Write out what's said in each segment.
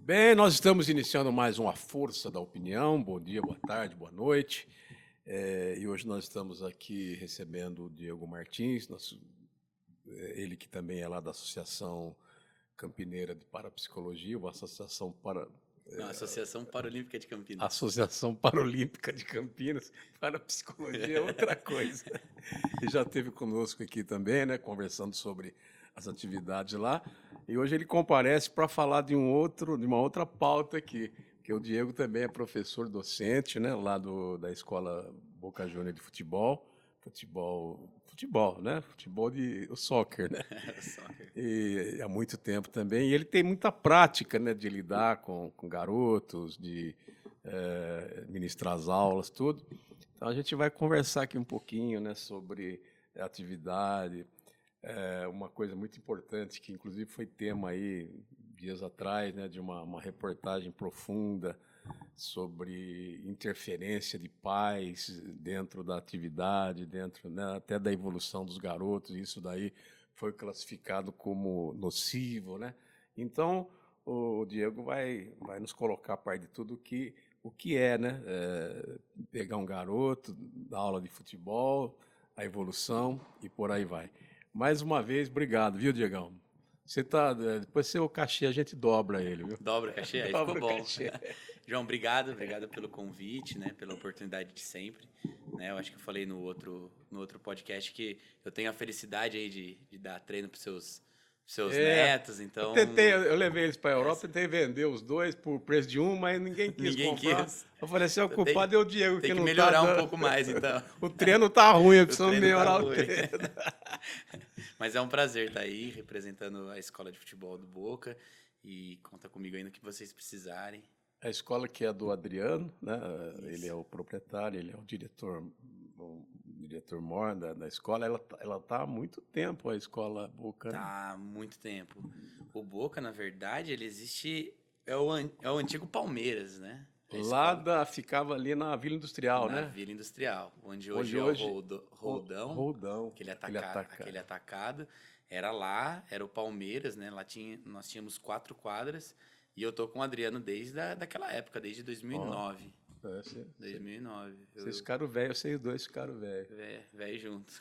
Bem, nós estamos iniciando mais uma Força da Opinião. Bom dia, boa tarde, boa noite. E hoje nós estamos aqui recebendo o Diego Martins, ele que também é lá da Associação Campineira de Parapsicologia, uma associação para Não, Associação Paralímpica de Campinas. Associação Paralímpica de Campinas. Parapsicologia é outra coisa. E já esteve conosco aqui também, né, conversando sobre as atividades lá. E hoje ele comparece para falar de uma outra pauta aqui, que o Diego também é professor docente, né, lá da Escola Boca Juniors de futebol, né? O soccer, né? Soccer. E há muito tempo também. E ele tem muita prática, né, de lidar com garotos, de ministrar as aulas, tudo. Então a gente vai conversar aqui um pouquinho, né, sobre atividade. Uma coisa muito importante que inclusive foi tema aí dias atrás, né, de uma reportagem profunda sobre interferência de pais dentro da atividade, dentro, né, até da evolução dos garotos. Isso daí foi classificado como nocivo, né? Então o Diego vai nos colocar a par de tudo o que é, né? Pegar um garoto, dar aula de futebol, a evolução e por aí vai. Mais uma vez, obrigado, viu, Diegão? Depois seu cachê a gente dobra ele, viu? Dobra o cachê, aí ficou Dobra o bom. cachê. João, obrigado pelo convite, né, pela oportunidade de sempre. Né, eu acho que eu falei no outro podcast que eu tenho a felicidade aí de dar treino para seus netos, então... Eu levei eles para a Europa, tentei vender os dois por preço de um, mas ninguém quis Ninguém comprar. quis. Eu falei assim, o Então culpado é o Diego, tem que não melhorar tá um dando. pouco mais, então. O treino tá ruim, eu O preciso treino melhorar tá o ruim. treino. Mas é um prazer estar aí representando a escola de futebol do Boca e conta comigo aí no que vocês precisarem. A escola que é do Adriano, né? Ele Isso. é o proprietário, ele é o diretor maior da escola. Ela tá há muito tempo, a escola Boca, né? Tá há muito tempo. O Boca, na verdade, ele existe. É o antigo Palmeiras, né? A escola. Ficava ali na Vila Industrial, Na né? Vila Industrial, onde Onde hoje é o hoje Roldão, Roldão, aquele atacado. Era lá, era o Palmeiras, né? Nós tínhamos 4 quadras. E eu tô com o Adriano desde daquela época, desde 2009. Você 2009. Vocês ficaram velhos, vocês dois ficaram velhos. Velho junto.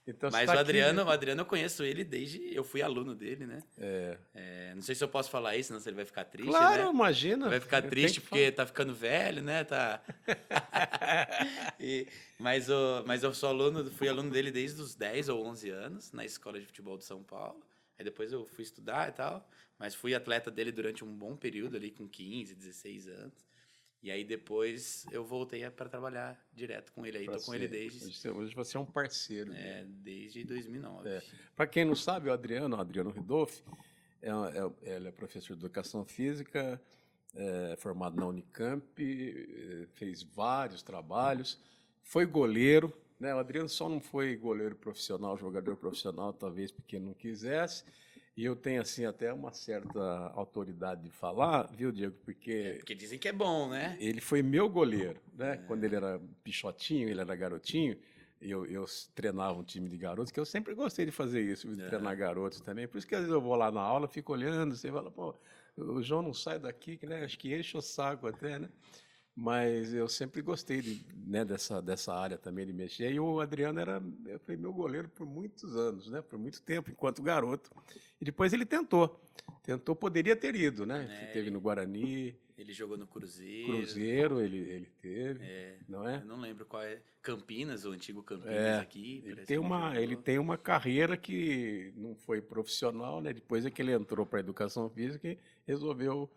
Então você Mas tá aqui, né? O Adriano eu conheço ele desde. Eu fui aluno dele, né? Não sei se eu posso falar isso, senão ele vai ficar triste, Claro, né? imagina. Vai ficar Tem triste que porque tá ficando velho, né? Tá... mas eu fui aluno dele desde os 10 ou 11 anos, na Escola de Futebol de São Paulo. Aí depois eu fui estudar e tal, mas fui atleta dele durante um bom período ali, com 15, 16 anos. E aí depois eu voltei para trabalhar direto com ele. Aí tô com ele Hoje você é um parceiro. desde 2009. Para quem não sabe, o Adriano Ridolfi, ele é professor de Educação Física, formado na Unicamp, fez vários trabalhos, foi goleiro, né? O Adriano só não foi goleiro profissional, jogador profissional, talvez porque não quisesse. E eu tenho, assim, até uma certa autoridade de falar, viu, Diego? Porque dizem que é bom, né? ele foi meu goleiro, né? Quando ele era pichotinho, ele era garotinho, eu treinava um time de garotos, que eu sempre gostei de fazer isso, de treinar garotos também. Por isso que às vezes eu vou lá na aula, fico olhando, você fala, pô, o João não sai daqui, né? Acho que enche o saco até, né? Mas eu sempre gostei né, dessa área também de mexer. E o Adriano foi meu goleiro por muitos anos, né? Por muito tempo, enquanto garoto. E depois ele tentou, poderia ter ido, né? Teve no Guarani. Ele jogou no Cruzeiro. Cruzeiro ele teve, não é? Eu não lembro qual é. Campinas, o antigo Campinas aqui. Ele tem uma carreira que não foi profissional, né? Depois é que ele entrou para a educação física e resolveu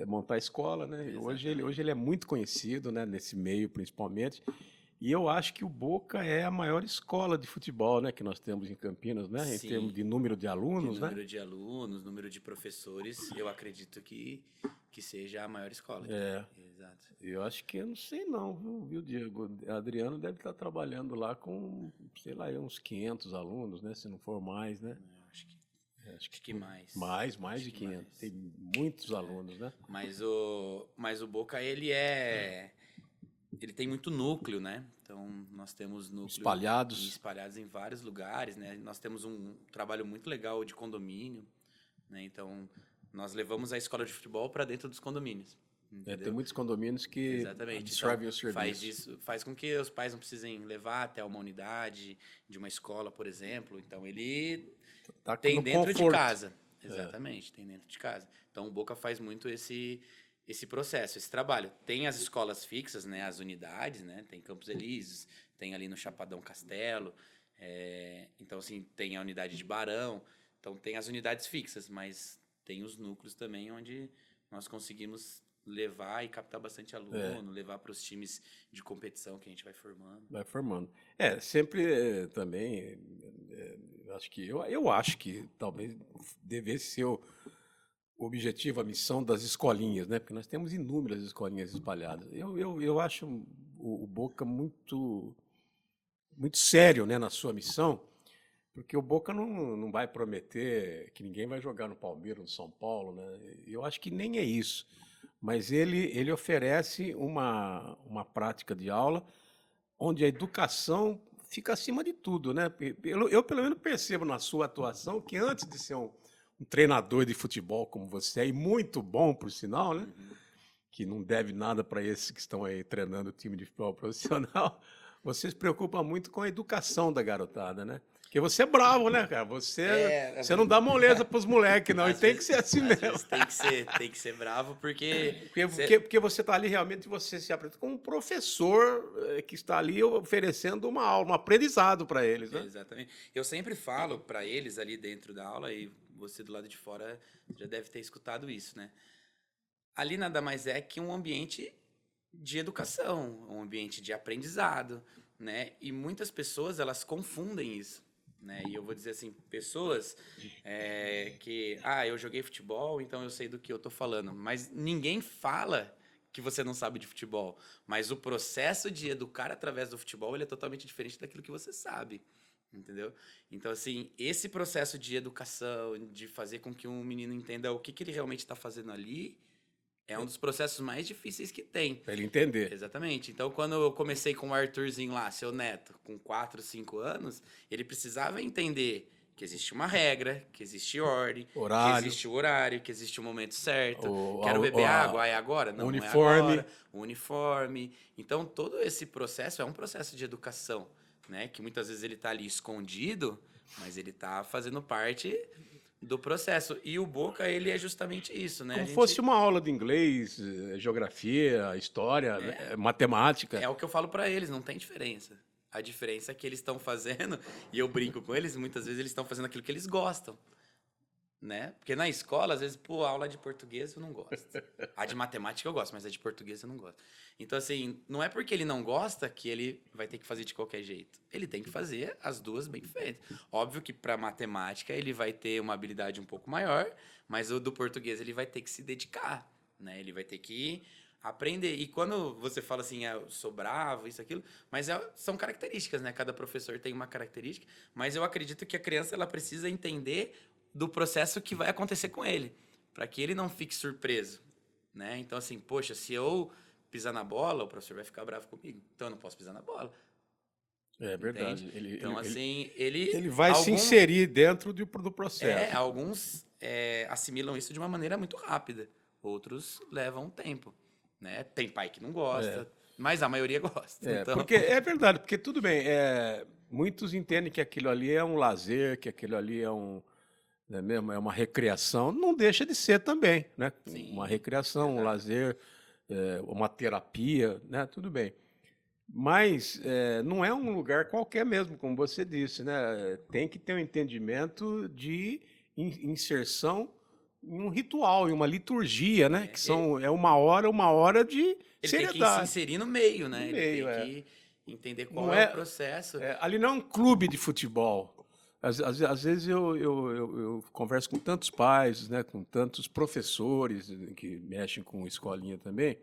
montar a escola, né? Hoje ele é muito conhecido, né? Nesse meio, principalmente. E eu acho que o Boca é a maior escola de futebol, né? Que nós temos em Campinas, né? Sim. Em termos de número de alunos, né? Número de alunos, número de professores, eu acredito que seja a maior escola. Exato. Eu acho que eu não sei não, viu, Diego? Adriano deve estar trabalhando lá com, sei lá, uns 500 alunos, né? Se não for mais, né? Acho que mais. Mais de 500. Mais. Tem muitos alunos, né? Mas o Boca, ele tem muito núcleo, né? Então, nós temos núcleos espalhados em vários lugares, né? Nós temos um trabalho muito legal de condomínio, né? Então, Nós levamos a escola de futebol para dentro dos condomínios. Tem muitos condomínios que Exatamente. absorvem Então, o serviço. faz com que os pais não precisem levar até uma unidade de uma escola, por exemplo. Então, ele Tá tem no dentro de conforto. casa. Exatamente, tem dentro de casa. Então, o Boca faz muito esse processo, esse trabalho. Tem as escolas fixas, né, as unidades, né, tem Campos Elíseos, tem ali no Chapadão Castelo, então, assim, tem a unidade de Barão, então tem as unidades fixas, mas tem os núcleos também onde nós conseguimos levar e captar bastante aluno, levar para os times de competição que a gente vai formando. Vai formando. Sempre também, eu acho que talvez devesse ser o objetivo, a missão das escolinhas, né? Porque nós temos inúmeras escolinhas espalhadas. Eu acho o Boca muito, muito sério, né, na sua missão, porque o Boca não vai prometer que ninguém vai jogar no Palmeiras, no São Paulo, né? Eu acho que nem é isso. Mas ele oferece uma prática de aula onde a educação fica acima de tudo, né? Eu pelo menos percebo na sua atuação que antes de ser um treinador de futebol como você é, e muito bom, por sinal, né? Que não deve nada para esses que estão aí treinando o time de futebol profissional, você se preocupa muito com a educação da garotada, né? Porque você é bravo, né, cara? Você não dá moleza pros moleques, não. E tem que ser assim mesmo. Vezes tem que ser bravo, porque Porque você está ali realmente, você se apresenta como um professor que está ali oferecendo uma aula, um aprendizado para eles, né? Exatamente. Eu sempre falo para eles ali dentro da aula, e você do lado de fora já deve ter escutado isso, né? Ali nada mais é que um ambiente de educação, um ambiente de aprendizado, né? E muitas pessoas, elas confundem isso, né? E eu vou dizer assim, pessoas que, eu joguei futebol, então eu sei do que eu tô falando, mas ninguém fala que você não sabe de futebol, mas o processo de educar através do futebol, ele é totalmente diferente daquilo que você sabe, entendeu? Então, assim, esse processo de educação, de fazer com que um menino entenda o que ele realmente está fazendo ali, é um dos processos mais difíceis que tem. Para ele entender. Exatamente. Então, quando eu comecei com o Arthurzinho lá, seu neto, com 4, 5 anos, ele precisava entender que existe uma regra, que existe ordem, Horário. que existe o horário, que existe o momento certo. Quero beber água, é agora? Não, uniforme. Não é agora. O uniforme. Então, todo esse processo é um processo de educação, né? Que muitas vezes ele está ali escondido, mas ele está fazendo parte do processo. E o Boca, ele é justamente isso, né? Como fosse uma aula de inglês, geografia, história, matemática. É o que eu falo para eles, não tem diferença. A diferença é que eles estão fazendo, e eu brinco com eles, muitas vezes eles estão fazendo aquilo que eles gostam, né? Porque na escola, às vezes, a aula de português eu não gosto. A de matemática eu gosto, mas a de português eu não gosto. Então, assim, não é porque ele não gosta que ele vai ter que fazer de qualquer jeito. Ele tem que fazer as duas bem feitas. Óbvio que para matemática ele vai ter uma habilidade um pouco maior, mas o do português ele vai ter que se dedicar, né? Ele vai ter que aprender. E quando você fala assim, eu sou bravo, isso, aquilo, mas são características, né? Cada professor tem uma característica, mas eu acredito que a criança ela precisa entender do processo que vai acontecer com ele, para que ele não fique surpreso, né? Então, assim, poxa, se eu pisar na bola, o professor vai ficar bravo comigo, então eu não posso pisar na bola. É verdade. Então, assim, ele vai se inserir dentro do processo. Alguns assimilam isso de uma maneira muito rápida, outros levam tempo, né? Tem pai que não gosta, mas a maioria gosta. Então... Porque é verdade, porque tudo bem, muitos entendem que aquilo ali é um lazer, que aquilo ali é é uma recreação, não deixa de ser também, né? Sim, uma recreação, um lazer, uma terapia, né? Tudo bem. Mas não é um lugar qualquer mesmo, como você disse, né? Tem que ter um entendimento de inserção em um ritual, em uma liturgia, né? Que é uma hora de ele seriedade. Tem que se inserir no meio, né? No meio, ele tem que entender qual não é o processo. Ali não é um clube de futebol. Às vezes eu converso com tantos pais, né, com tantos professores que mexem com escolinha também,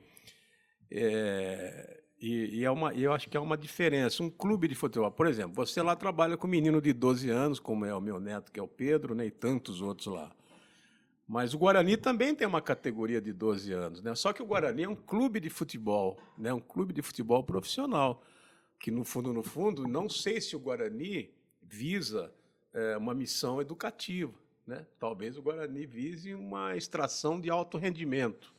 eu acho que é uma diferença. Um clube de futebol, por exemplo, você lá trabalha com um menino de 12 anos, como é o meu neto, que é o Pedro, né, e tantos outros lá. Mas o Guarani também tem uma categoria de 12 anos, né? Só que o Guarani é um clube de futebol, né, um clube de futebol profissional, que no fundo, não sei se o Guarani visa uma missão educativa, né? Talvez o Guarani vise uma extração de alto rendimento.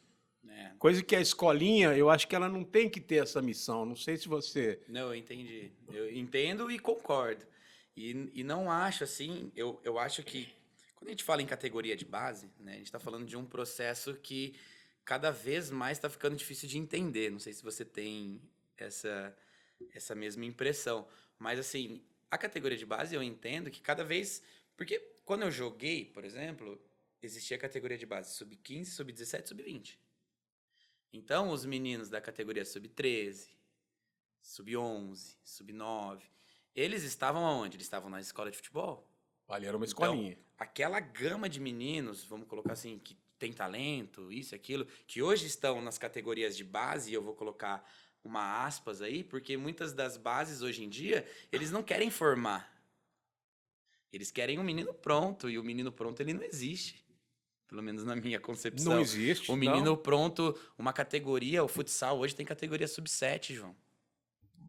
É. Coisa que a escolinha, eu acho que ela não tem que ter essa missão. Não sei se você... Não, eu entendi. Eu entendo e concordo. E não acho assim, eu acho que quando a gente fala em categoria de base, né, a gente está falando de um processo que cada vez mais está ficando difícil de entender. Não sei se você tem essa mesma impressão. Mas assim, a categoria de base eu entendo que cada vez. Porque quando eu joguei, por exemplo, existia a categoria de base sub-15, sub-17, sub-20. Então, os meninos da categoria sub-13, sub-11, sub-9, eles estavam aonde? Eles estavam na escola de futebol. Ali era uma Então, escolinha. aquela gama de meninos, vamos colocar assim, que tem talento, isso e aquilo, que hoje estão nas categorias de base, e eu vou colocar uma aspas aí, porque muitas das bases hoje em dia, eles não querem formar. Eles querem um menino pronto, e o menino pronto ele não existe. Pelo menos na minha concepção. Não existe, O menino não. pronto, uma categoria, o futsal hoje tem categoria sub-7, João.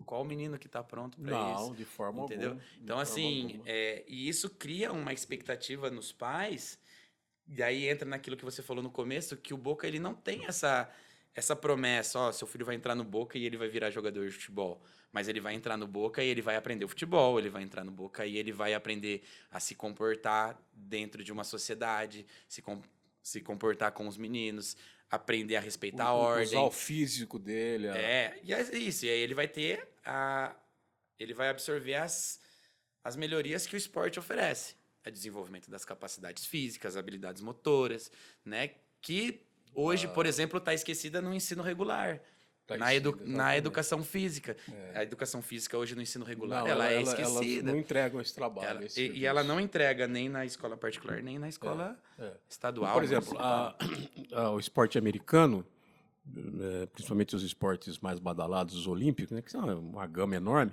Qual o menino que tá pronto para isso? Não, de forma Entendeu? alguma. Então, assim, e isso cria uma expectativa nos pais, e aí entra naquilo que você falou no começo, que o Boca ele não tem essa promessa, ó, seu filho vai entrar no Boca e ele vai virar jogador de futebol. Mas ele vai entrar no Boca e ele vai aprender o futebol, ele vai entrar no Boca e ele vai aprender a se comportar dentro de uma sociedade, se comportar com os meninos, aprender a respeitar a ordem. Usar o físico dele. E é isso. E aí ele vai ter ele vai absorver as melhorias que o esporte oferece. O desenvolvimento das capacidades físicas, habilidades motoras, né? Que hoje, por exemplo, está esquecida no ensino regular. Tá na exatamente. educação física. A educação física hoje no ensino regular, Não, ela é esquecida. Elas não entregam esse trabalho. E ela não entrega nem na escola particular, nem na escola estadual. Por exemplo, o esporte americano, principalmente os esportes mais badalados, os olímpicos, né, que são uma gama enorme,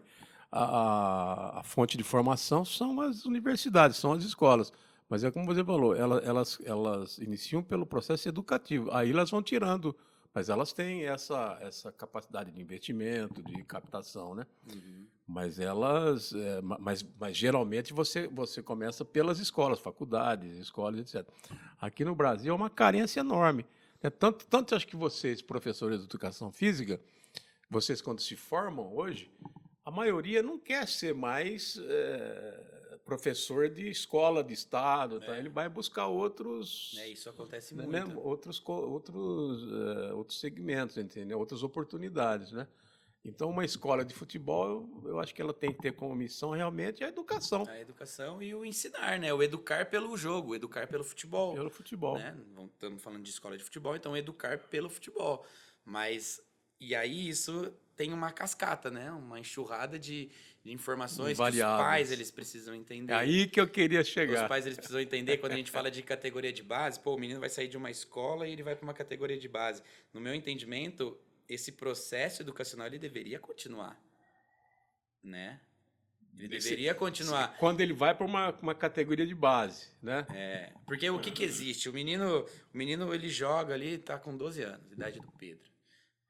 a fonte de formação são as universidades, são as escolas. Mas é como você falou, elas iniciam pelo processo educativo. Aí elas vão tirando, mas elas têm essa capacidade de investimento, de captação, né? Uhum. Mas mas geralmente você começa pelas escolas, faculdades, escolas, etc. Aqui no Brasil é uma carência enorme. Tanto acho que vocês, professores de educação física, vocês quando se formam hoje, a maioria não quer ser mais professor de escola de estado, tá? Ele vai buscar outros, isso acontece né, muito. outros segmentos, entendeu? Outras oportunidades, né? Então, uma escola de futebol, eu acho que ela tem que ter como missão realmente a educação. A educação e o ensinar, né? O educar pelo jogo, o educar pelo futebol. Pelo futebol. Né? Estamos falando de escola de futebol, então educar pelo futebol. Mas, e aí isso tem uma cascata, né? Uma enxurrada de informações que os pais eles precisam entender. É aí que eu queria chegar. Os pais eles precisam entender quando a gente fala de categoria de base, pô, o menino vai sair de uma escola e ele vai para uma categoria de base. No meu entendimento, esse processo educacional ele deveria continuar, né? Ele deveria continuar. Quando ele vai para uma categoria de base, né? Porque o que existe? O menino ele joga ali, tá com 12 anos, idade do Pedro.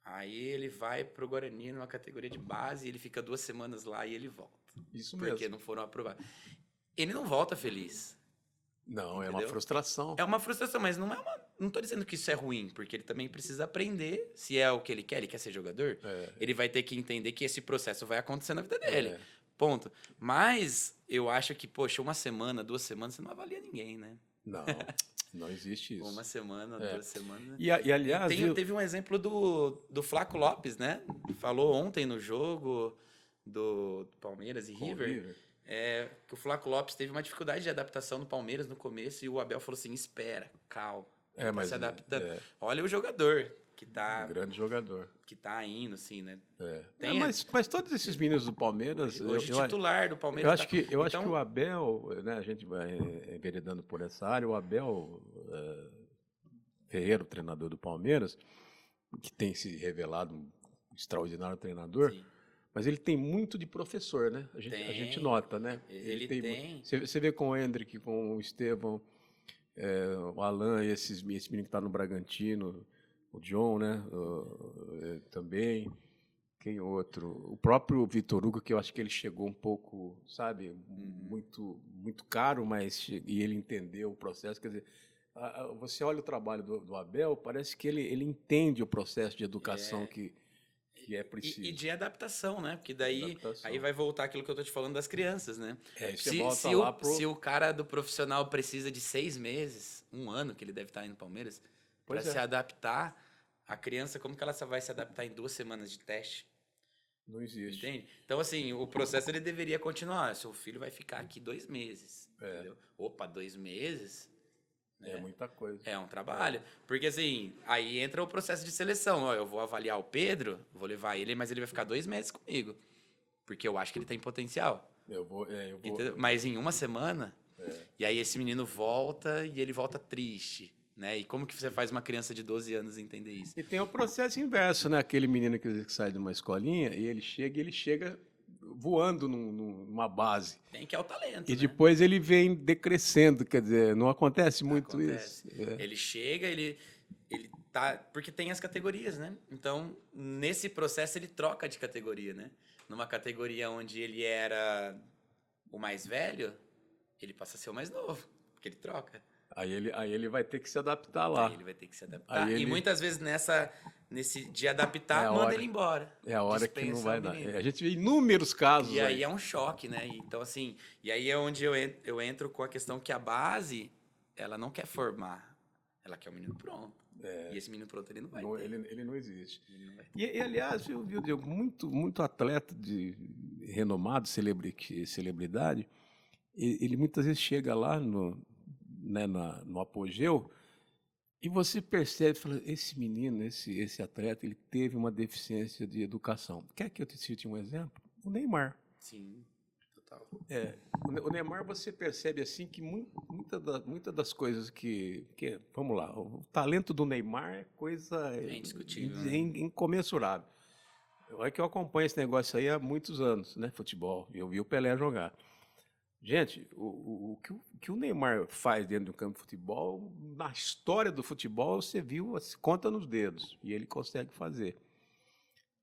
Aí ele vai pro Guarani numa categoria de base, ele fica 2 semanas lá e ele volta. Isso mesmo. Porque não foram aprovados. Ele não volta feliz. Não, entendeu? É uma frustração. É uma frustração, mas não é uma. Não tô dizendo que isso é ruim, porque ele também precisa aprender se é o que ele quer ser jogador. Ele vai ter que entender que esse processo vai acontecer na vida dele. Ponto. Mas eu acho que, poxa, 1 semana, 2 semanas, você não avalia ninguém, né? Não existe isso. 1 semana, 2 semanas. E aliás. Teve um exemplo do Flaco Lopes, né? Falou ontem no jogo do Palmeiras e River. Que o Flaco Lopes teve uma dificuldade de adaptação no Palmeiras no começo e o Abel falou assim: espera, calma. Mas se adaptando. Olha o jogador que tá. Um grande jogador. Que tá indo, assim, né? Mas todos esses meninos do Palmeiras. Hoje titular do Palmeiras. Eu acho que o Abel, né, a gente vai enveredando por essa área, o Abel Ferreira, o treinador do Palmeiras, que tem se revelado um extraordinário treinador. Sim. Mas ele tem muito de professor, né? A gente nota, né? Ele tem. Você vê com o Hendrick, com o Estevão, o Alan, esse menino que está no Bragantino, o John, né? Também. Quem outro? O próprio Vitor Hugo, que eu acho que ele chegou um pouco, sabe, muito caro, e ele entendeu o processo. Quer dizer, você olha o trabalho do Abel, parece que ele entende o processo de educação que é E preciso. de adaptação, né? Porque daí Adaptação. aí vai voltar aquilo que eu tô te falando das crianças, né? Você volta lá pro... Se o cara do profissional precisa de 6 meses, 1 ano que ele deve estar indo no Palmeiras, para se adaptar, a criança, como que ela vai se adaptar em 2 semanas de teste? Não existe. Entende? Então, assim, o processo ele deveria continuar. Seu filho vai ficar aqui 2 meses. Entendeu? Opa, 2 meses? É muita coisa. É um trabalho. Porque, assim, aí entra o processo de seleção. Ó, eu vou avaliar o Pedro, vou levar ele, mas ele vai ficar 2 meses comigo. Porque eu acho que ele tem potencial. Eu vou... Mas em 1 semana, e aí esse menino volta e ele volta triste. Né? E como que você faz uma criança de 12 anos entender isso? E tem o processo inverso, né? Aquele menino que sai de uma escolinha e ele chega voando numa base. Tem que é o talento. E né? depois ele vem decrescendo, quer dizer, não acontece muito Acontece. isso. Ele chega, ele tá. Porque tem as categorias, né? Então, nesse processo, ele troca de categoria, né? Numa categoria onde ele era o mais velho, ele passa a ser o mais novo, porque ele troca. Aí ele vai ter que se adaptar lá. Aí ele vai ter que se adaptar. Aí E muitas vezes nesse de adaptar, manda ele embora. É a hora que não Dispensa vai o dar. menino. A gente vê inúmeros casos. E aí é um choque, né? Então, assim, e aí é onde eu entro com a questão que a base, ela não quer formar, ela quer o menino pronto. E esse menino pronto ele não vai ter. Ele não existe. E aliás, viu, Diego, muito atleta de renomado, celebridade, ele muitas vezes chega lá no apogeu e você percebe, fala, esse menino, esse atleta, ele teve uma deficiência de educação. Quer que eu te cite um exemplo? O Neymar. Sim, total. O Neymar, você percebe assim que muita das coisas vamos lá, o talento do Neymar é coisa indiscutível, incomensurável. É que eu acompanho esse negócio aí há muitos anos, né, futebol. Eu vi o Pelé jogar. Gente, o que o Neymar faz dentro do campo de futebol, na história do futebol, você viu, conta nos dedos, e ele consegue fazer.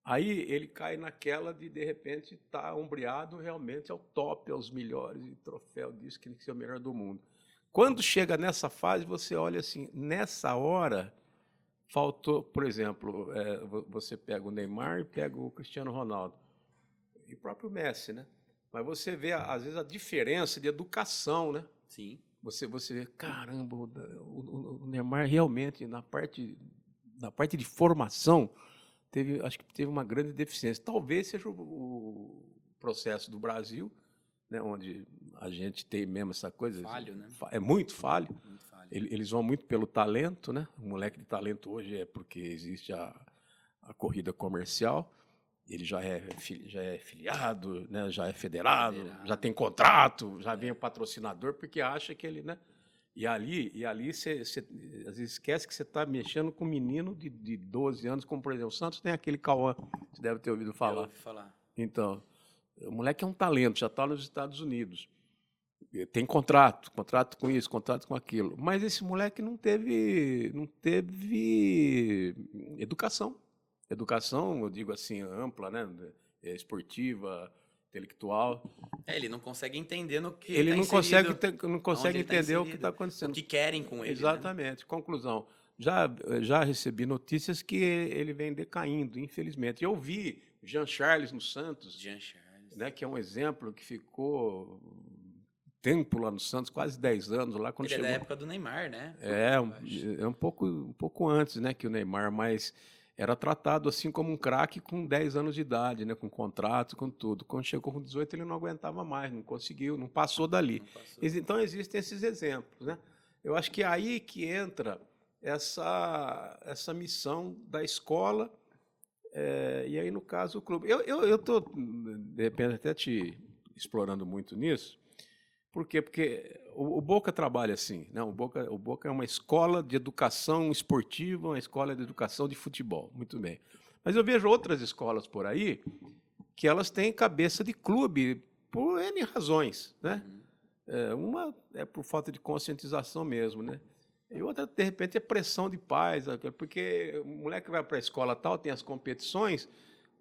Aí ele cai naquela de repente, estar ombreado realmente ao top, aos melhores, e troféu disso, que tem que ser o melhor do mundo. Quando chega nessa fase, você olha assim, nessa hora, faltou, por exemplo, você pega o Neymar e pega o Cristiano Ronaldo, e o próprio Messi, né? Mas você vê, às vezes, a diferença de educação, né? Sim. Você vê, caramba, o Neymar realmente, na parte de formação, acho que teve uma grande deficiência. Talvez seja o processo do Brasil, né, onde a gente tem mesmo essa coisa. Falho, né? É muito falho. Muito falho. Eles vão muito pelo talento, né? O moleque de talento hoje é porque existe a corrida comercial. Ele já é filiado, né? Já é federado, já tem contrato, já vem o patrocinador, porque acha que ele, né? E ali você às vezes esquece que você está mexendo com um menino de 12 anos, como por exemplo, o Santos tem aquele Cauã, você deve ter ouvido falar. Eu ouvi falar. Então, o moleque é um talento, já está nos Estados Unidos. Tem contrato com isso, contrato com aquilo. Mas esse moleque não teve educação. Educação, eu digo assim, ampla, né? Esportiva, intelectual. Ele não consegue entender no que ele tá não consegue ele tá entender o que inserido, está acontecendo. O que querem com ele. Exatamente. Né? Conclusão. Já recebi notícias que ele vem decaindo, infelizmente. Eu vi Jean Charles no Santos, né, que é um exemplo que ficou tempo lá no Santos, quase 10 anos lá. Quando ele chegou... é da época do Neymar, né? É um pouco antes, né, que o Neymar, mas era tratado assim como um craque com 10 anos de idade, né, com contrato, com tudo. Quando chegou com 18, ele não aguentava mais, não conseguiu, não passou dali. Então, existem esses exemplos, né? Eu acho que é aí que entra essa missão da escola, e aí, no caso, o clube. Eu estou, de repente, até te explorando muito nisso. Por quê? Porque o Boca trabalha assim, né? O Boca é uma escola de educação esportiva, uma escola de educação de futebol. Muito bem. Mas eu vejo outras escolas por aí que elas têm cabeça de clube por N razões, né? Uma é por falta de conscientização mesmo, né? E outra, de repente, é pressão de pais, porque o moleque vai para a escola tal, tem as competições,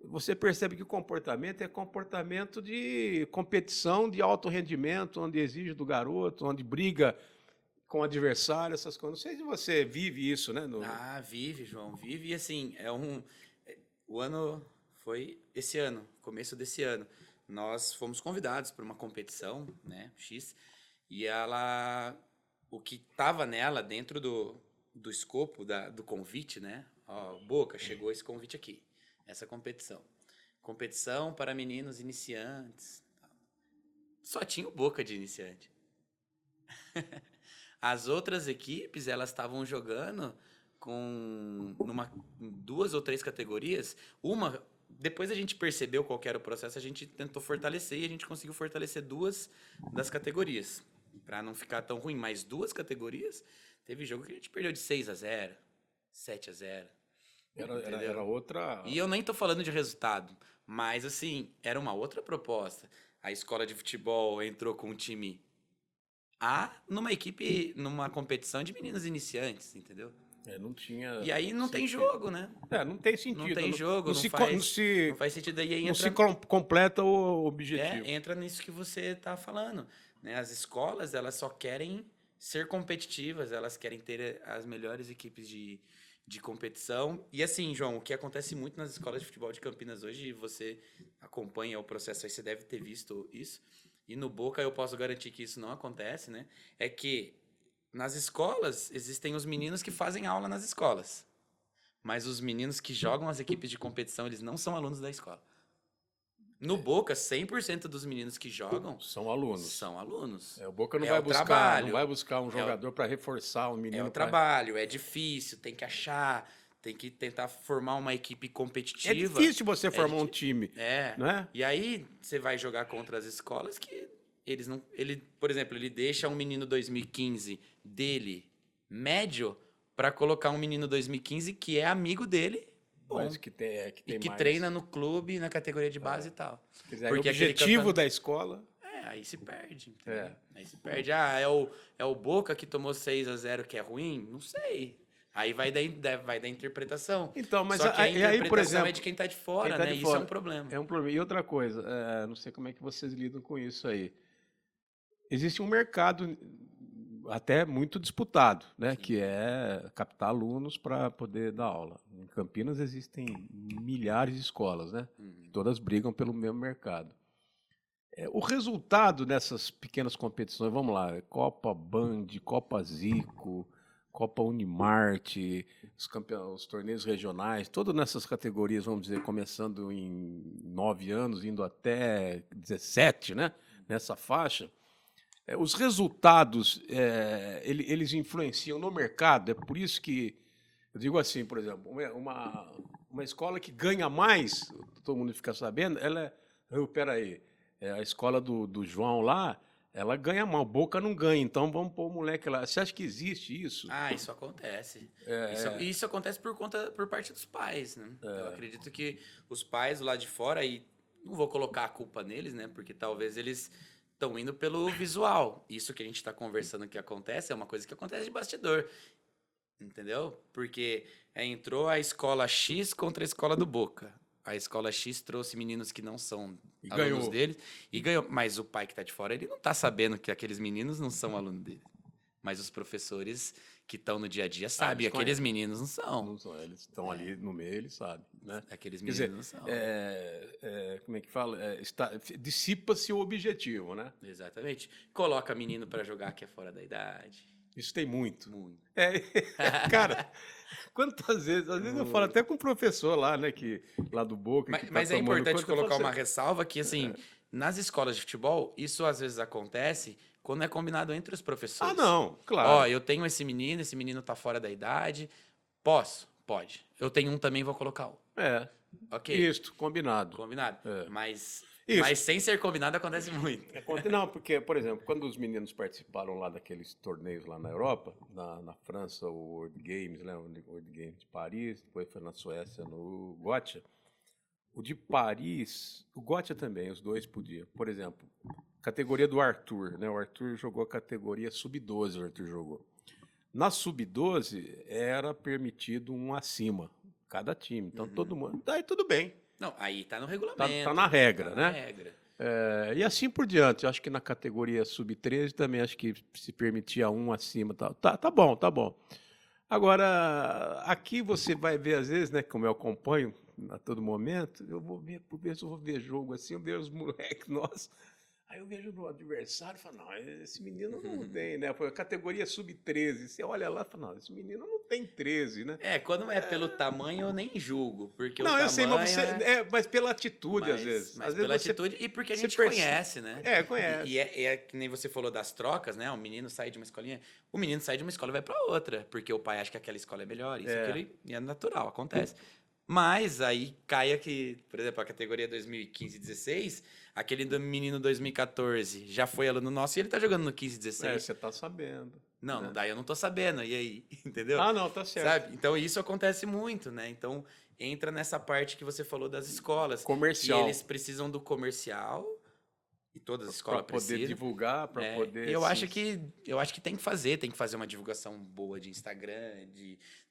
você percebe que o comportamento é comportamento de competição, de alto rendimento, onde exige do garoto, onde briga com o adversário, essas coisas. Não sei se você vive isso, né? Ah, vive, João, vive. E assim, o ano foi esse ano, começo desse ano. Nós fomos convidados para uma competição, né, X, e o que estava nela dentro do escopo do convite, né? Ó, Boca, chegou esse convite aqui, essa competição. Competição para meninos iniciantes. Só tinha o Boca de iniciante. As outras equipes, elas estavam jogando em 2 ou 3 categorias. Depois a gente percebeu qual que era o processo, a gente tentou fortalecer e a gente conseguiu fortalecer 2 das categorias, para não ficar tão ruim. Mas 2 categorias, teve jogo que a gente perdeu de 6-0, 7-0. Era outra. E eu nem tô falando de resultado, mas assim, era uma outra proposta. A escola de futebol entrou com um time numa competição de meninos iniciantes, entendeu? Não tinha. E aí não tem sentido. jogo, né? Não tem sentido. Não tem jogo, não faz sentido. Aí não se completa o objetivo. Entra nisso que você tá falando, né? As escolas, elas só querem ser competitivas, elas querem ter as melhores equipes de competição. E assim, João, o que acontece muito nas escolas de futebol de Campinas hoje, e você acompanha o processo aí, você deve ter visto isso, e no Boca eu posso garantir que isso não acontece, né? É que nas escolas existem os meninos que fazem aula nas escolas, mas os meninos que jogam as equipes de competição, eles não são alunos da escola. No Boca, 100% dos meninos que jogam são alunos. São alunos. O Boca não trabalho, não vai buscar um jogador para reforçar o menino. É o trabalho, é difícil, tem que achar, tem que tentar formar uma equipe competitiva. É difícil você formar um time. Né? E aí você vai jogar contra as escolas que eles não. Por exemplo, ele deixa um menino 2015 dele médio para colocar um menino 2015 que é amigo dele. Mas que treina no clube, na categoria de base e tal. Porque o objetivo da escola. Aí se perde. Aí se perde. É o Boca que tomou 6-0 que é ruim? Não sei. Aí vai da interpretação. Então, mas só que a interpretação por exemplo, é de quem tá de fora, né? Isso é um problema. É um problema. E outra coisa, não sei como é que vocês lidam com isso aí. Existe um mercado até muito disputado, né? Sim. Que é captar alunos para poder dar aula. Em Campinas existem milhares de escolas, né? Todas brigam pelo mesmo mercado. O resultado dessas pequenas competições, vamos lá, Copa Band, Copa Zico, Copa Unimarte, os torneios regionais, todas nessas categorias, vamos dizer, começando em 9 anos, indo até 17, né? Nessa faixa. Os resultados, eles influenciam no mercado. É por isso que, eu digo assim, por exemplo, uma escola que ganha mais, todo mundo fica sabendo, peraí, a escola do João lá, ela ganha mal, Boca não ganha, então vamos pôr o moleque lá. Você acha que existe isso? Isso acontece. Isso acontece por parte dos pais, né? Eu acredito que os pais lá de fora, e não vou colocar a culpa neles, né? Porque talvez eles estão indo pelo visual. Isso que a gente está conversando que acontece é uma coisa que acontece de bastidor. Entendeu? Porque entrou a escola X contra a escola do Boca. A escola X trouxe meninos que não são alunos deles e ganhou. Mas o pai que está de fora, ele não está sabendo que aqueles meninos não são alunos dele. Mas os professores que estão no dia a dia sabem, aqueles meninos não são. Não são, eles estão ali no meio, eles sabem. Né? Aqueles meninos não são. Como é que fala? Dissipa-se o objetivo, né? Exatamente. Coloca menino para jogar que é fora da idade. Isso tem muito. Cara, quantas vezes? Às vezes eu falo até com o professor lá, né? Lá do Boca. Mas é importante colocar uma ressalva que, assim, nas escolas de futebol, isso às vezes acontece quando é combinado entre os professores. Não, claro. Eu tenho esse menino tá fora da idade. Pode. Eu tenho um também, vou colocar um. Ok. Isso, combinado. Combinado. Mas sem ser combinado acontece muito. Não, porque, por exemplo, quando os meninos participaram lá daqueles torneios lá na Europa, na França, o World Games, né? O World Games de Paris, depois foi na Suécia, no Gothia. O de Paris, o Gothia também, os dois podiam. Por exemplo, categoria do Arthur, né? O Arthur jogou a categoria sub-12, o Arthur jogou. Na sub-12 era permitido um acima, cada time. Então todo mundo. Daí tudo bem. Não, aí tá no regulamento. Tá na regra, tá né? na regra. E assim por diante. Eu acho que na categoria sub-13 também acho que se permitia um acima. Tá bom, tá bom. Agora, aqui você vai ver, às vezes, né, como eu acompanho a todo momento, eu vou ver, por vezes eu vou ver jogo assim, eu vejo os moleques nossos, aí eu vejo no adversário e falo, não, esse menino não tem, né? Foi a categoria sub-13. Você olha lá e fala, não, esse menino não tem 13, né? Quando é pelo tamanho, eu nem julgo, porque o Não, eu sei, mas tamanho mas pela atitude, às vezes. Mas Às vezes pela você, atitude e porque a você gente percebe. conhece, né? Conhece. E é que nem você falou das trocas, né? O menino sai de uma escolinha, o menino sai de uma escola e vai pra outra, porque o pai acha que aquela escola é melhor, isso, aquilo, e é natural, acontece. Mas aí cai aqui, por exemplo, a categoria 2015 e 16, aquele do menino 2014 já foi aluno nosso e ele tá jogando no 15 e 16. Você tá sabendo. Não, né? daí eu não tô sabendo, e aí? Entendeu? Ah, não, tá certo. Sabe? Então isso acontece muito, né? Então entra nessa parte que você falou das escolas. Comercial. Que eles precisam do comercial, e todas as escolas Para poder precisam. divulgar, para poder... Eu acho que tem que fazer uma divulgação boa de Instagram,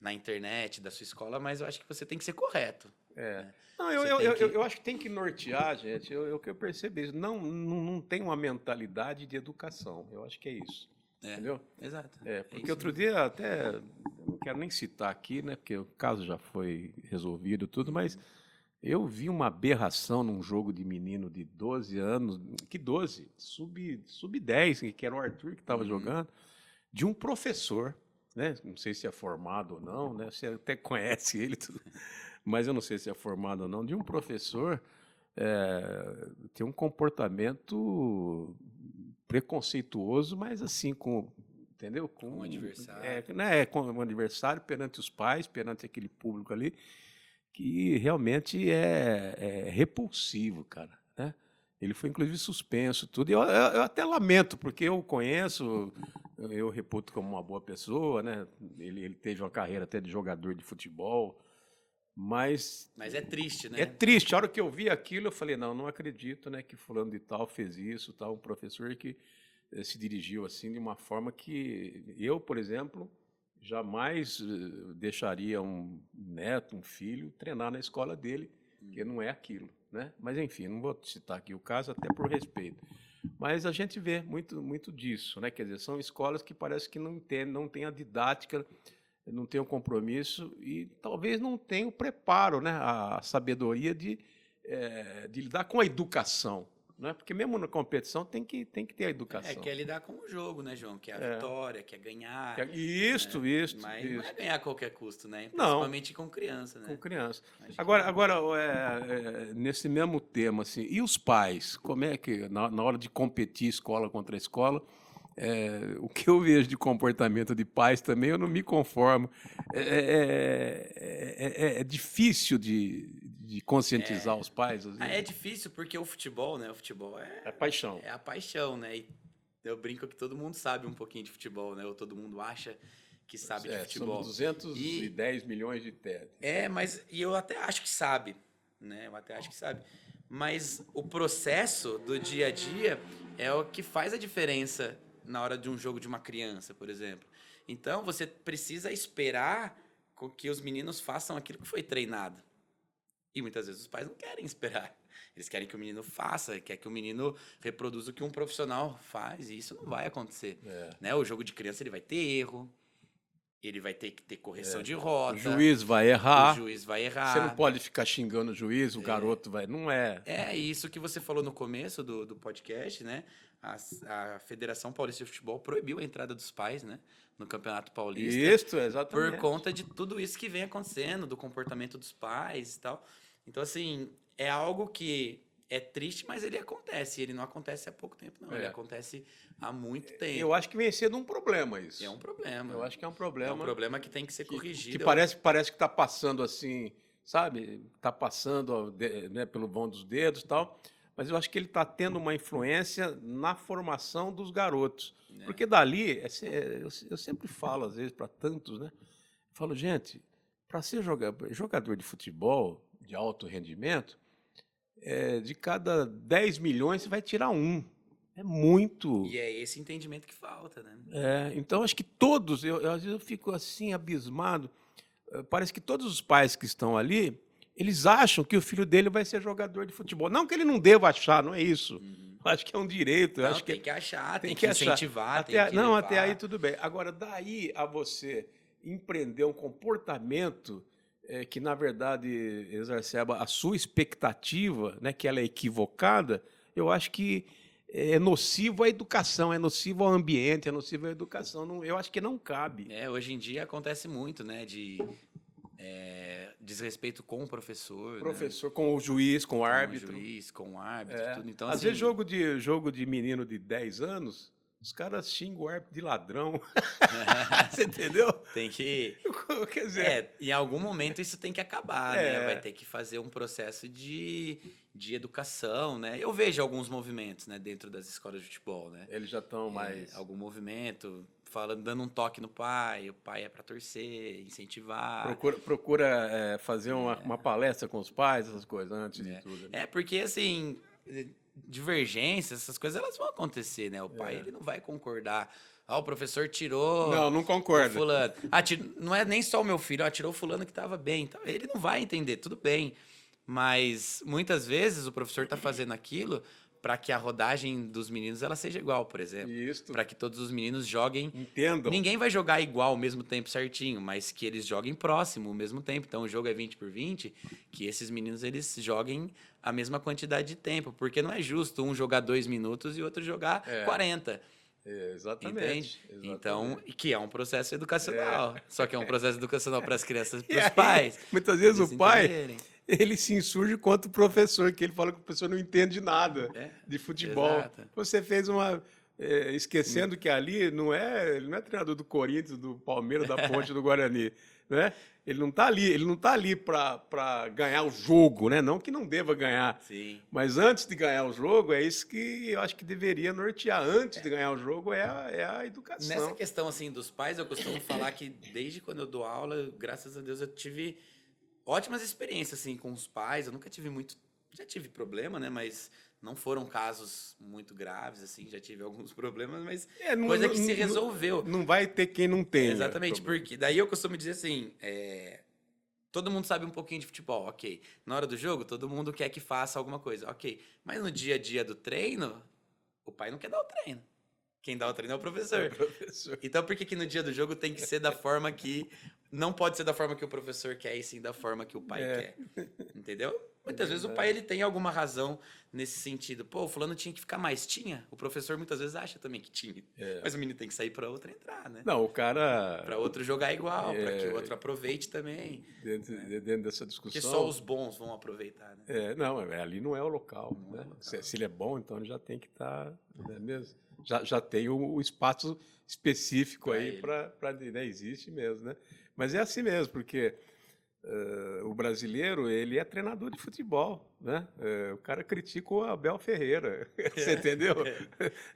na internet da sua escola, mas eu acho que você tem que ser correto. Né? Não, eu acho que tem que nortear, gente. O que eu percebo é isso. Não tem uma mentalidade de educação. Eu acho que é isso. Entendeu? Exato. Porque outro dia até, eu não quero nem citar aqui, né? Porque o caso já foi resolvido tudo, mas eu vi uma aberração num jogo de menino de 12 anos, que 12? Sub-10, que era o Arthur que estava jogando, de um professor, né? Não sei se é formado ou não, né? Você até conhece ele, tudo, mas eu não sei se é formado ou não, de um professor tem um comportamento preconceituoso, mas assim, entendeu? Com o adversário. Com o adversário, perante os pais, perante aquele público ali, que realmente é repulsivo, cara, né? Ele foi, inclusive, suspenso, tudo. E eu até lamento, porque eu o conheço, eu reputo como uma boa pessoa, né? Ele teve uma carreira até de jogador de futebol, mas é triste, né? é triste. A hora que eu vi aquilo, eu falei, não acredito, né, que fulano de tal fez isso, tal, um professor que se dirigiu assim de uma forma que eu, por exemplo, jamais deixaria um neto, um filho, treinar na escola dele, porque não é aquilo, né? Mas, enfim, não vou citar aqui o caso, até por respeito. Mas a gente vê muito disso, né? Quer dizer, são escolas que parece que não tem a didática, não tem o compromisso e talvez não tenha o preparo, né? A sabedoria de lidar com a educação. Né? Porque mesmo na competição tem que ter a educação. Que é lidar com o jogo, né, João? Que é a vitória, que é ganhar. Isso. Mas não é ganhar a qualquer custo, né? Não. Principalmente com criança, né? Com criança. Agora nesse mesmo tema, assim, e os pais? Como é que, na hora de competir escola contra escola, o que eu vejo de comportamento de pais também, eu não me conformo. É difícil de conscientizar os pais. É difícil porque o futebol, né? O futebol é paixão. É a paixão, né? E eu brinco que todo mundo sabe um pouquinho de futebol, né? Ou todo mundo acha que sabe de futebol. São 210 milhões de TED. Mas eu até acho que sabe, né? Eu até acho que sabe. Mas o processo do dia a dia é o que faz a diferença na hora de um jogo de uma criança, por exemplo. Então, você precisa esperar que os meninos façam aquilo que foi treinado. E muitas vezes os pais não querem esperar. Eles querem que o menino faça, quer que o menino reproduza o que um profissional faz, e isso não vai acontecer. Né? O jogo de criança ele vai ter erro, ele vai ter que ter correção de rota. O juiz vai errar. Você não pode ficar xingando o juiz, o garoto vai... Não é. É isso que você falou no começo do podcast, né? A Federação Paulista de Futebol proibiu a entrada dos pais, né? No Campeonato Paulista. Isso, exatamente. Por conta de tudo isso que vem acontecendo, do comportamento dos pais e tal. Então, assim, é algo que é triste, mas ele acontece. Ele não acontece há pouco tempo, não. Ele acontece há muito tempo. Eu acho que vem sendo um problema isso. É um problema. Eu acho que é um problema. É um problema que tem que ser corrigido. Que parece que está passando assim, sabe? Está passando né, pelo vão dos dedos e tal. Mas eu acho que ele está tendo uma influência na formação dos garotos. Porque dali, eu sempre falo, às vezes, para tantos, né? Eu falo, gente, para ser jogador de futebol de alto rendimento, de cada 10 milhões você vai tirar um. É muito. E é esse entendimento que falta, né? Então, acho que todos, às vezes eu fico assim, abismado. Parece que todos os pais que estão ali eles acham que o filho dele vai ser jogador de futebol. Não que ele não deva achar, não é isso. Eu acho que é um direito. Eu Não, acho tem que achar, tem tem que achar. incentivar, tem que Não, levar. até aí tudo bem. Agora, daí a você empreender um comportamento que, na verdade, exacerba a sua expectativa, né, que ela é equivocada, eu acho que é nocivo à educação, é nocivo ao ambiente, é nocivo à educação. Eu acho que não cabe. Hoje em dia acontece muito, né, de desrespeito com o professor, Professor, com o juiz, com o árbitro. Com o juiz, com o árbitro, tudo. Então, Às assim, vezes, jogo de menino de 10 anos, os caras xingam o árbitro de ladrão. Você entendeu? tem que... Quer dizer... em algum momento isso tem que acabar, né? Vai ter que fazer um processo de educação, né? Eu vejo alguns movimentos, né, dentro das escolas de futebol, né? Eles já estão mais... Algum movimento... dando um toque no pai, o pai é para torcer, incentivar. Procura fazer uma palestra com os pais, essas coisas, antes de tudo. Né? Porque, assim, divergências, essas coisas, elas vão acontecer, né? O pai, ele não vai concordar. O professor tirou... Não concorda. Fulano. Não é nem só o meu filho, tirou o fulano que estava bem. Ele não vai entender, tudo bem. Mas, muitas vezes, o professor está fazendo aquilo para que a rodagem dos meninos ela seja igual, por exemplo. Para que todos os meninos joguem... Entendam. Ninguém vai jogar igual ao mesmo tempo certinho, mas que eles joguem próximo ao mesmo tempo. Então, o jogo é 20 por 20, que esses meninos eles joguem a mesma quantidade de tempo. Porque não é justo um jogar 2 minutos e outro jogar 40. Exatamente. Então, que é um processo educacional. Só que é um processo educacional para as crianças e para os pais. Muitas vezes o pai... Ele se insurge contra o professor, que ele fala que o professor não entende nada de futebol. Exato. Você fez uma... esquecendo que ali ele não é treinador do Corinthians, do Palmeiras, da Ponte, do Guarani. Né? Ele não está ali para ganhar o jogo, né? Não que não deva ganhar. Sim. Mas antes de ganhar o jogo, é isso que eu acho que deveria nortear. Antes de ganhar o jogo é a educação. Nessa questão assim, dos pais, eu costumo falar que desde quando eu dou aula, graças a Deus, eu tive... ótimas experiências, assim, com os pais. Eu nunca tive já tive problema, né? Mas não foram casos muito graves, assim. Já tive alguns problemas, mas coisa que se resolveu. Não vai ter quem não tem. Exatamente, porque daí eu costumo dizer assim, todo mundo sabe um pouquinho de futebol, ok. Na hora do jogo, todo mundo quer que faça alguma coisa, ok. Mas no dia a dia do treino, o pai não quer dar o treino. Quem dá o treino é o professor. Então, por que no dia do jogo tem que ser da forma que... Não pode ser da forma que o professor quer, e sim da forma que o pai quer. Entendeu? Muitas vezes o pai ele tem alguma razão nesse sentido. Pô, o fulano tinha que ficar mais. Tinha. O professor muitas vezes acha também que tinha. Mas o menino tem que sair para outro entrar, né? Não, o cara... Para outro jogar igual, para que o outro aproveite também. Dentro dessa discussão... Porque só os bons vão aproveitar, né? Não, ali não é o local. Né? Se ele é bom, então ele já tem que estar... Não é mesmo? Já tem o espaço específico aí para... Né? Existe mesmo, né? Mas é assim mesmo, porque o brasileiro, ele é treinador de futebol, né? O cara critica o Abel Ferreira, você entendeu?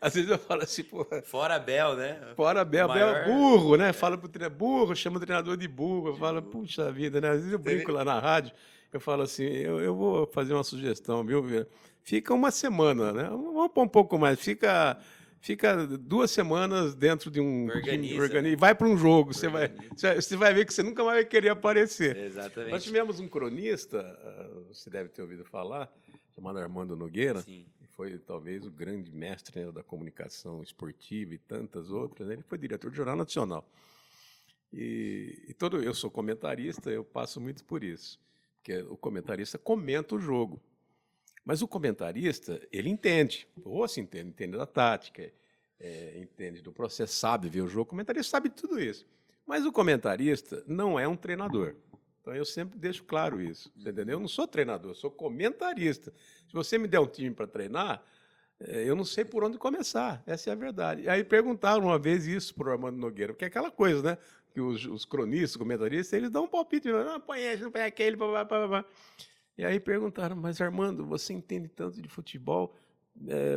Às vezes eu falo assim, pô... Fora Abel, né? Fora Abel, Abel é burro, né? Fala pro treinador, burro, chama o treinador de burro, eu falo, puxa vida, né? Às vezes eu brinco lá na rádio, eu falo assim, eu vou fazer uma sugestão, viu? Fica uma semana, né? Vamos pôr um pouco mais, fica 2 semanas dentro de um... Organiza. Vai para um jogo, você vai ver que você nunca mais vai querer aparecer. Exatamente. Nós tivemos um cronista, você deve ter ouvido falar, chamado Armando Nogueira, que foi talvez o grande mestre, né, da comunicação esportiva e tantas outras. Né? Ele foi diretor do Jornal Nacional. Eu sou comentarista, eu passo muito por isso, porque o comentarista comenta o jogo. Mas o comentarista, ele entende, entende da tática, entende do processo, sabe ver o jogo. O comentarista sabe de tudo isso. Mas o comentarista não é um treinador. Então eu sempre deixo claro isso. Você entendeu? Eu não sou treinador, eu sou comentarista. Se você me der um time para treinar, eu não sei por onde começar. Essa é a verdade. E aí perguntaram uma vez isso para o Armando Nogueira, porque é aquela coisa, né? Que os cronistas, os comentaristas, eles dão um palpite, não põe esse, não põe aquele, blá. E aí perguntaram, mas Armando, você entende tanto de futebol,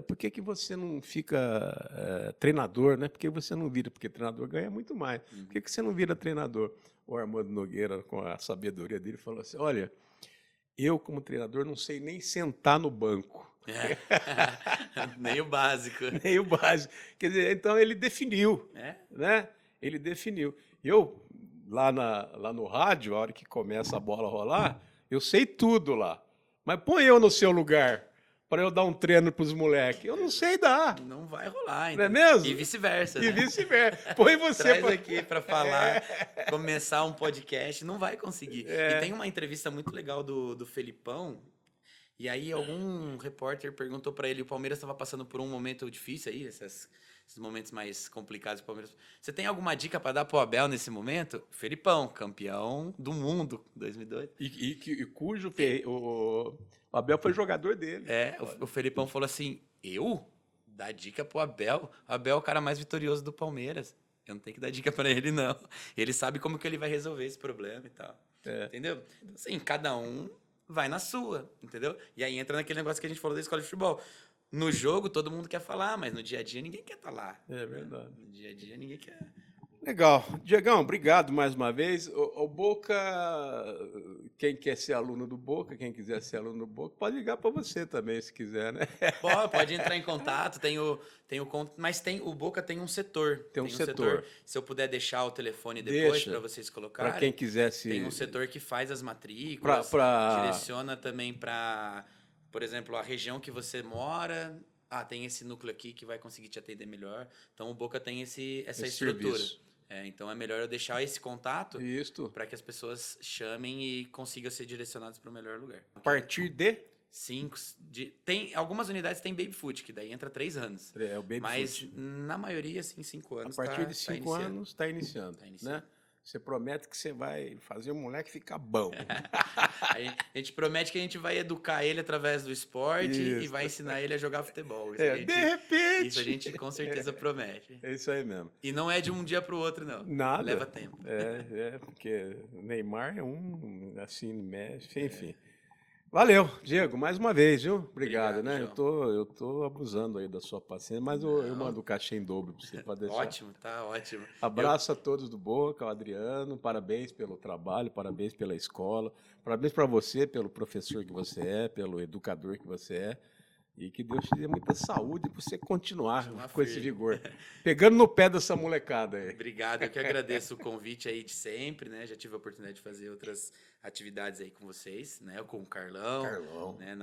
por que você não fica treinador, né? Por que você não vira? Porque treinador ganha muito mais. Por que você não vira treinador? O Armando Nogueira, com a sabedoria dele, falou assim, olha, eu como treinador não sei nem sentar no banco. Nem o básico. Nem o básico. Quer dizer, então ele definiu, né? Ele definiu. Eu, lá no rádio, a hora que começa a bola a rolar, Eu sei tudo lá. Mas põe eu no seu lugar para eu dar um treino para os moleques. Eu não sei dar. Não vai rolar, Não é entendeu? mesmo? E vice-versa, E né? vice-versa. Põe você Traz pra... aqui para falar, começar um podcast, não vai conseguir. É. E tem uma entrevista muito legal do Felipão, e aí algum repórter perguntou para ele, o Palmeiras estava passando por um momento difícil aí, esses momentos mais complicados do Palmeiras. Você tem alguma dica para dar pro Abel nesse momento? Felipão, campeão do mundo 2002. E cujo o Abel foi jogador dele. O Felipão falou assim, eu? Dar dica pro Abel? O Abel é o cara mais vitorioso do Palmeiras. Eu não tenho que dar dica para ele, não. Ele sabe como que ele vai resolver esse problema e tal. Entendeu? Então, assim, cada um vai na sua, entendeu? E aí entra naquele negócio que a gente falou da escola de futebol. No jogo, todo mundo quer falar, mas no dia a dia ninguém quer estar lá. É verdade. No dia a dia ninguém quer. Legal. Diegão, obrigado mais uma vez. O Boca, quem quer ser aluno do Boca, quem quiser ser aluno do Boca, pode ligar para você também, se quiser, né? Pode entrar em contato, mas o Boca tem um setor. Tem um setor. Se eu puder deixar o telefone depois para vocês colocarem. Para quem quiser se... Tem um setor que faz as matrículas, direciona também para, por exemplo, a região que você mora. Tem esse núcleo aqui que vai conseguir te atender melhor. Então, o Boca tem essa estrutura. Serviço. Então, é melhor eu deixar esse contato para que as pessoas chamem e consigam ser direcionadas para o melhor lugar. A partir de? Tem algumas unidades tem baby foot, que daí entra 3 anos. O baby mas, foot. na maioria, assim, 5 anos. A partir de 5 anos está iniciando. Né? Você promete que você vai fazer o moleque ficar bom. A gente promete que a gente vai educar ele através do esporte e vai ensinar ele a jogar futebol. De repente. Isso a gente com certeza promete. É isso aí mesmo. E não é de um dia para o outro, não. Nada. Leva tempo. Porque Neymar é assim, mexe, enfim. Valeu, Diego, mais uma vez, viu? Obrigado, né? Eu tô abusando aí da sua paciência, mas eu mando o cachê em dobro para você, pode deixar. Ótimo, tá ótimo. Abraço a todos do Boca, ao Adriano, parabéns pelo trabalho, parabéns pela escola, parabéns para você, pelo professor que você é, pelo educador que você é, e que Deus te dê muita saúde para você continuar com esse vigor. Pegando no pé dessa molecada aí. Obrigado, eu que agradeço o convite aí de sempre, né? Já tive a oportunidade de fazer outras atividades aí com vocês, né? Com o Carlão. Né?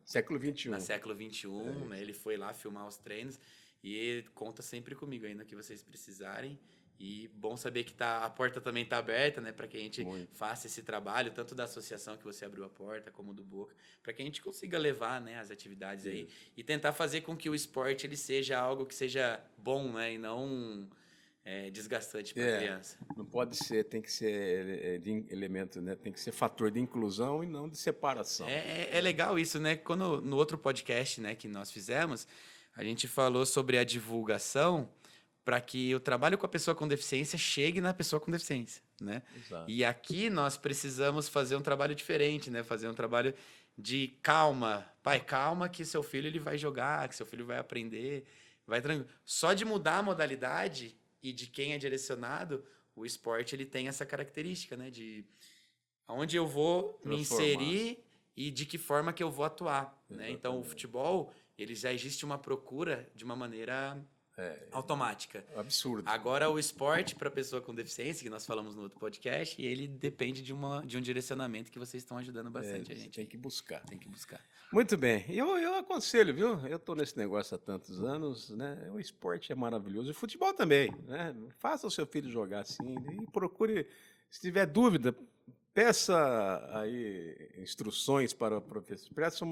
Século XXI. Na Século XXI, né? Ele foi lá filmar os treinos e ele conta sempre comigo ainda que vocês precisarem. E bom saber que a porta também está aberta, né, para que a gente faça esse trabalho, tanto da associação que você abriu a porta, como do Boca, para que a gente consiga levar, né, as atividades aí e tentar fazer com que o esporte ele seja algo que seja bom, né, e não desgastante para a criança. Não pode ser, tem que ser de elemento, né, tem que ser fator de inclusão e não de separação. É legal isso, né? Quando no outro podcast, né, que nós fizemos, a gente falou sobre a divulgação para que o trabalho com a pessoa com deficiência chegue na pessoa com deficiência, né? Exato. E aqui nós precisamos fazer um trabalho diferente, né? Fazer um trabalho de calma. Pai, calma que seu filho ele vai jogar, que seu filho vai aprender, vai tranquilo. Só de mudar a modalidade e de quem é direcionado, o esporte ele tem essa característica, né? De onde eu vou me inserir e de que forma que eu vou atuar, né? Então, o futebol, ele já existe uma procura de uma maneira automática. Absurdo. Agora, o esporte para pessoa com deficiência, que nós falamos no outro podcast, ele depende de um direcionamento que vocês estão ajudando bastante a gente. Tem que buscar. Tem que buscar. Muito bem. Eu aconselho, viu? Eu estou nesse negócio há tantos anos, né? O esporte é maravilhoso. E o futebol também, né? Faça o seu filho jogar assim e procure, se tiver dúvida, peça aí instruções para o professor. Peça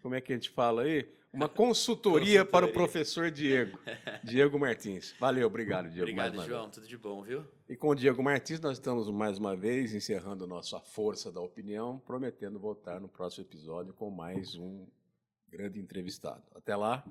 como é que a gente fala aí? Uma consultoria para o professor Diego Martins. Valeu, obrigado, Diego. Obrigado, João. Tudo de bom, viu? E com o Diego Martins, nós estamos mais uma vez encerrando nossa Força da Opinião, prometendo voltar no próximo episódio com mais um grande entrevistado. Até lá.